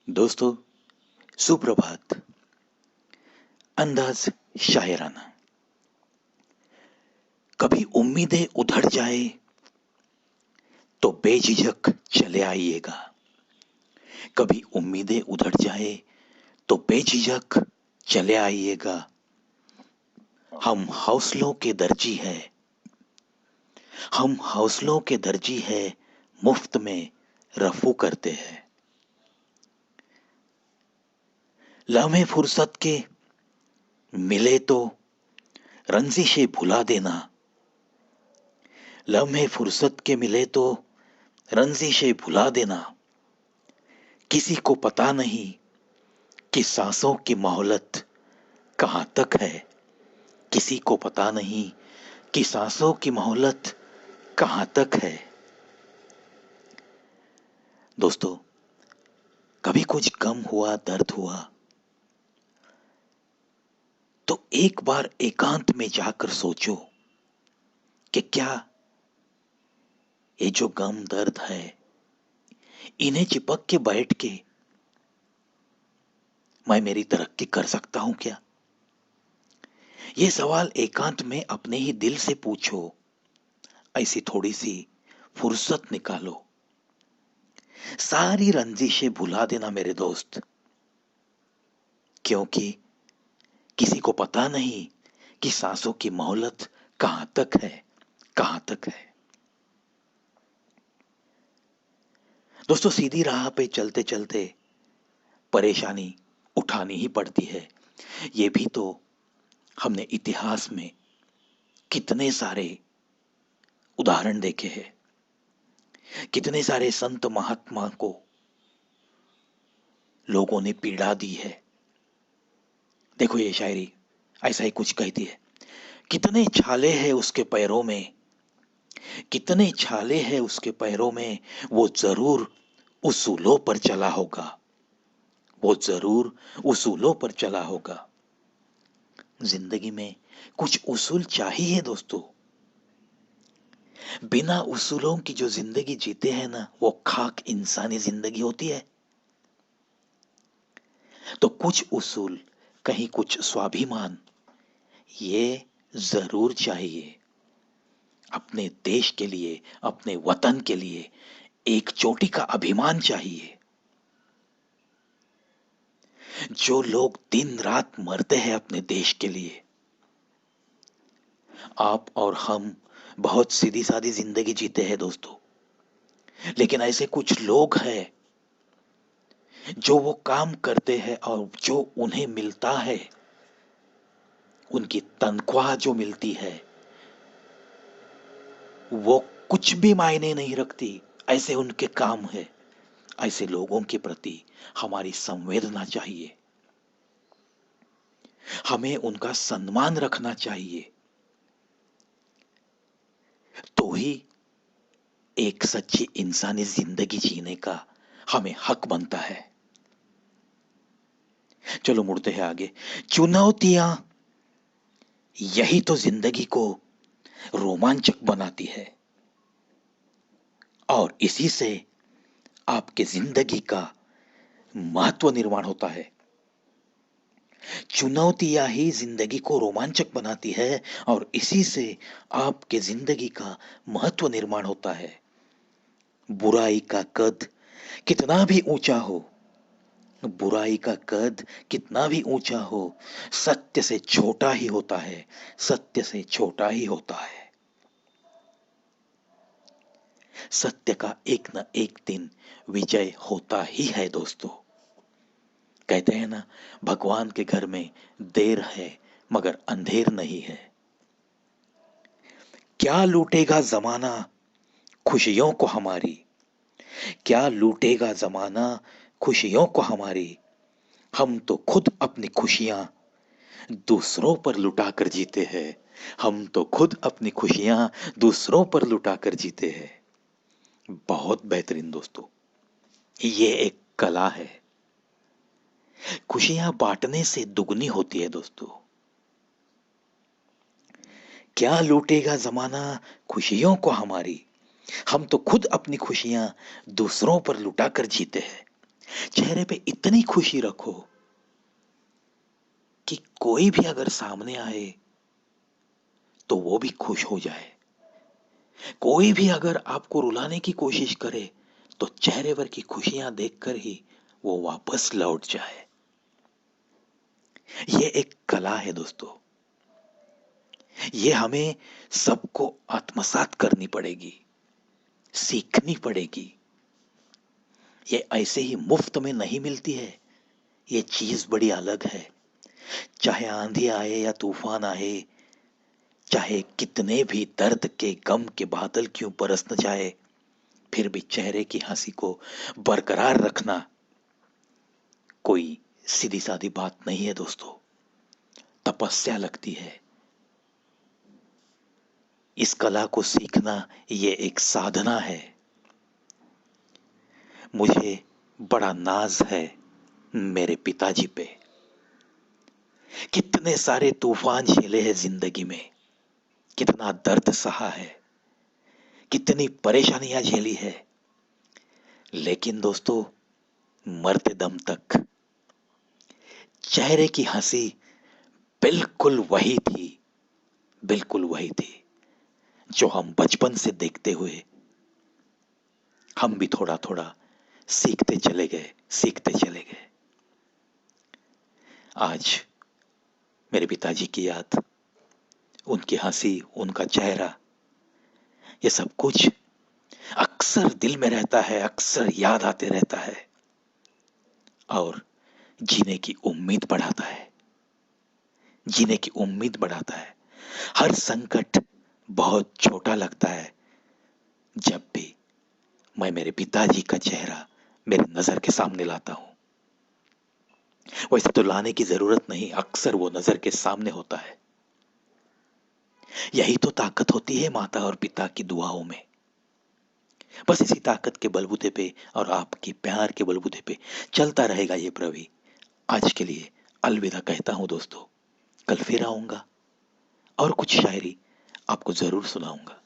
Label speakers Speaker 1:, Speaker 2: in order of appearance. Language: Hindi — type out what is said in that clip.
Speaker 1: दोस्तों, सुप्रभात। अंदाज शायराना। कभी उम्मीदें उधड़ जाए तो बेझिझक चले आइएगा। कभी उम्मीदें उधड़ जाए तो बेझिझक चले आइएगा। हम हौसलों के दर्जी हैं। हम हौसलों के दर्जी हैं, मुफ्त में रफू करते हैं। लम्हे फुर्सत के मिले तो रंजिशें भुला देना। लम्हे फुर्सत के मिले तो रंजिशें भुला देना। किसी को पता नहीं कि सांसों की मोहलत कहाँ तक है। किसी को पता नहीं कि सांसों की मोहलत कहाँ तक है। दोस्तों, कभी कुछ गम हुआ, दर्द हुआ तो एक बार एकांत में जाकर सोचो कि क्या ये जो गम दर्द है, इन्हें चिपक के बैठ के मैं मेरी तरक्की कर सकता हूं क्या? ये सवाल एकांत में अपने ही दिल से पूछो। ऐसी थोड़ी सी फुर्सत निकालो। सारी रंजिशें भुला देना मेरे दोस्त, क्योंकि किसी को पता नहीं कि सांसों की मोहलत कहां तक है, कहां तक है। दोस्तों, सीधी राह पे चलते चलते परेशानी उठानी ही पड़ती है। ये भी तो हमने इतिहास में कितने सारे उदाहरण देखे हैं। कितने सारे संत महात्मा को लोगों ने पीड़ा दी है। देखो, ये शायरी ऐसा ही कुछ कहती है। कितने छाले हैं उसके पैरों में, कितने छाले हैं उसके पैरों में, वो जरूर उसूलों पर चला होगा। वो जरूर उसूलों पर चला होगा। जिंदगी में कुछ उसूल चाहिए दोस्तों। बिना उसूलों की जो जिंदगी जीते हैं ना, वो खाक इंसानी जिंदगी होती है। तो कुछ उसूल, कहीं कुछ स्वाभिमान, ये जरूर चाहिए। अपने देश के लिए, अपने वतन के लिए एक चोटी का अभिमान चाहिए। जो लोग दिन रात मरते हैं अपने देश के लिए, आप और हम बहुत सीधी सादी जिंदगी जीते हैं दोस्तों। लेकिन ऐसे कुछ लोग हैं जो वो काम करते हैं और जो उन्हें मिलता है, उनकी तनख्वाह जो मिलती है, वो कुछ भी मायने नहीं रखती। ऐसे उनके काम है। ऐसे लोगों के प्रति हमारी संवेदना चाहिए। हमें उनका सम्मान रखना चाहिए। तो ही एक सच्ची इंसानी जिंदगी जीने का हमें हक बनता है। चलो मुड़ते हैं आगे। चुनौतियां यही तो जिंदगी को रोमांचक बनाती है, और इसी से आपके जिंदगी का महत्व निर्माण होता है। चुनौतियां ही जिंदगी को रोमांचक बनाती है, और इसी से आपके जिंदगी का महत्व निर्माण होता है। बुराई का कद कितना भी ऊंचा हो, बुराई का कद कितना भी ऊंचा हो, सत्य से छोटा ही होता है। सत्य से छोटा ही होता है। सत्य का एक न एक दिन विजय होता ही है दोस्तों। कहते हैं ना, भगवान के घर में देर है मगर अंधेर नहीं है। क्या लूटेगा जमाना खुशियों को हमारी, क्या लूटेगा जमाना खुशियों को हमारी। हम तो खुद अपनी खुशियां दूसरों पर लुटा कर जीते हैं। हम तो खुद अपनी खुशियां दूसरों पर लुटा कर जीते हैं। बहुत बेहतरीन दोस्तों, ये एक कला है। खुशियां बांटने से दुगनी होती है दोस्तों। क्या लूटेगा जमाना खुशियों को हमारी। हम तो खुद अपनी खुशियां दूसरों पर लुटा कर जीते हैं। चेहरे पे इतनी खुशी रखो कि कोई भी अगर सामने आए तो वो भी खुश हो जाए। कोई भी अगर आपको रुलाने की कोशिश करे तो चेहरे पर की खुशियां देखकर ही वो वापस लौट जाए। ये एक कला है दोस्तों। ये हमें सबको आत्मसात करनी पड़ेगी, सीखनी पड़ेगी। ये ऐसे ही मुफ्त में नहीं मिलती है। ये चीज बड़ी अलग है। चाहे आंधी आए या तूफान आए, चाहे कितने भी दर्द के गम के बादल क्यों बरस न जाए, फिर भी चेहरे की हंसी को बरकरार रखना कोई सीधी सादी बात नहीं है दोस्तों। तपस्या लगती है। इस कला को सीखना ये एक साधना है। मुझे बड़ा नाज है मेरे पिताजी पे। कितने सारे तूफान झेले हैं जिंदगी में, कितना दर्द सहा है, कितनी परेशानियां झेली है, लेकिन दोस्तों मरते दम तक चेहरे की हंसी बिल्कुल वही थी, बिल्कुल वही थी जो हम बचपन से देखते हुए हम भी थोड़ा थोड़ा सीखते चले गए, सीखते चले गए। आज मेरे पिताजी की याद, उनकी हंसी, उनका चेहरा, ये सब कुछ अक्सर दिल में रहता है, अक्सर याद आते रहता है और जीने की उम्मीद बढ़ाता है, जीने की उम्मीद बढ़ाता है। हर संकट बहुत छोटा लगता है जब भी मैं मेरे पिताजी का चेहरा मेरे नजर के सामने लाता हूं। वैसे तो लाने की जरूरत नहीं, अक्सर वो नजर के सामने होता है। यही तो ताकत होती है माता और पिता की दुआओं में। बस इसी ताकत के बलबूते पे और आपके प्यार के बलबूते पे चलता रहेगा ये प्रवी। आज के लिए अलविदा कहता हूं दोस्तों। कल फिर आऊंगा और कुछ शायरी आपको जरूर सुनाऊंगा।